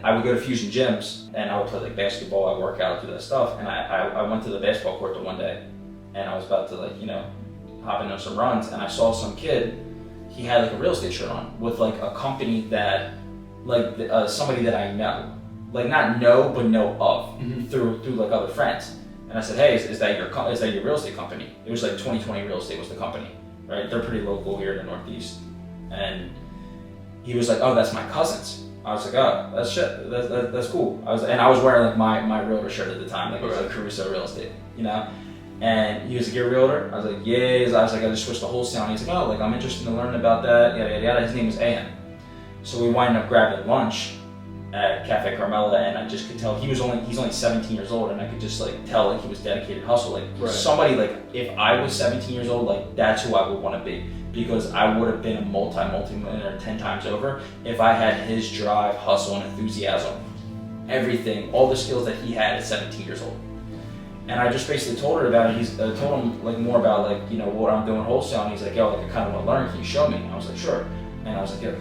I would go to Fusion gyms and I would play like basketball, I work out, do that stuff. And I went to the basketball court the one day and I was about to like, you know, hop into some runs and I saw some kid, he had like a real estate shirt on with like a company that, like somebody that I know. Like not know, but know of through like other friends. And I said, hey, is that your real estate company? It was like 2020 Real Estate was the company, right? They're pretty local here in the Northeast. And he was like, oh, that's my cousin's. I was like, oh, that's shit. That's cool. I was wearing like my realtor shirt at the time, like it was like Caruso Real Estate, you know. And he was like, you're a realtor? I was like, yeah. I was like, I just switched to wholesale. And he's like, oh, like I'm interested in learning about that. Yada yada yada. His name was Ayham. So we wind up grabbing lunch at Cafe Carmela, and I just could tell he's only 17 years old, and I could just like tell like he was dedicated hustle. Like somebody like if I was 17 years old, like that's who I would want to be, because I would have been a multi-millionaire 10 times over if I had his drive, hustle, and enthusiasm, everything, all the skills that he had at 17 years old. And I just basically told her about it. Told him like more about like, you know, what I'm doing wholesale, and he's like, yo, like I kind of want to learn. Can you show me? And I was like, sure. And I was like, yeah.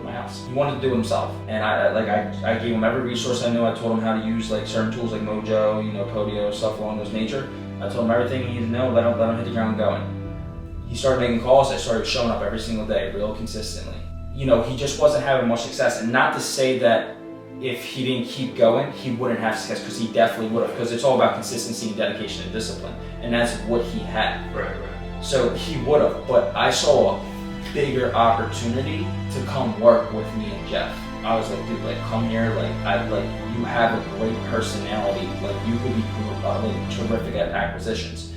My house. He wanted to do it himself, and I gave him every resource I knew. I told him how to use like certain tools like Mojo, you know, Podio, stuff along those nature. I told him everything he needed to know. Let him hit the ground going. He started making calls. I started showing up every single day, real consistently. You know, he just wasn't having much success, and not to say that if he didn't keep going, he wouldn't have success, because he definitely would have. Because it's all about consistency and dedication and discipline, and that's what he had. Right. So he would have, but I saw a bigger opportunity to come work with me and Jeff. I was like, dude, like come here, like you have a great personality, like you could be like terrific at acquisitions.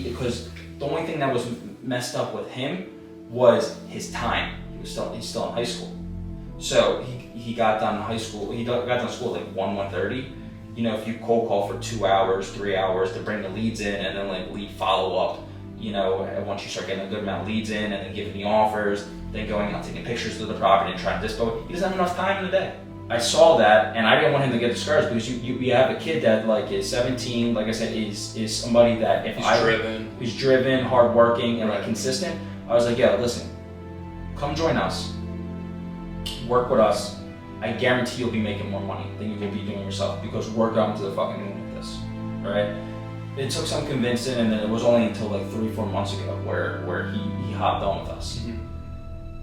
Because the only thing that was messed up with him was his time. He's still in high school, so he got done high school. He got done school at like 1:30. You know, if you cold call for 2 hours, 3 hours to bring the leads in, and then like lead follow up. You know, once you start getting a good amount of leads in and then giving the offers, then going out taking pictures of the property and trying to dispo, he doesn't have enough time in the day. I saw that, and I didn't want him to get discouraged, because you have a kid that like is 17, like I said, is somebody that he's driven, hardworking, and like consistent. I was like, yeah, listen, come join us, work with us. I guarantee you'll be making more money than you will be doing yourself, because we're going to the fucking moon with this, right? It took some convincing, and then it was only until like 3-4 months ago where he hopped on with us.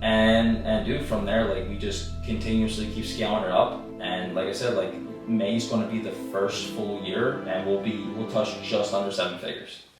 And dude, from there, like we just continuously keep scaling it up. And like I said, like May's going to be the first full year, and we'll touch just under 7 figures.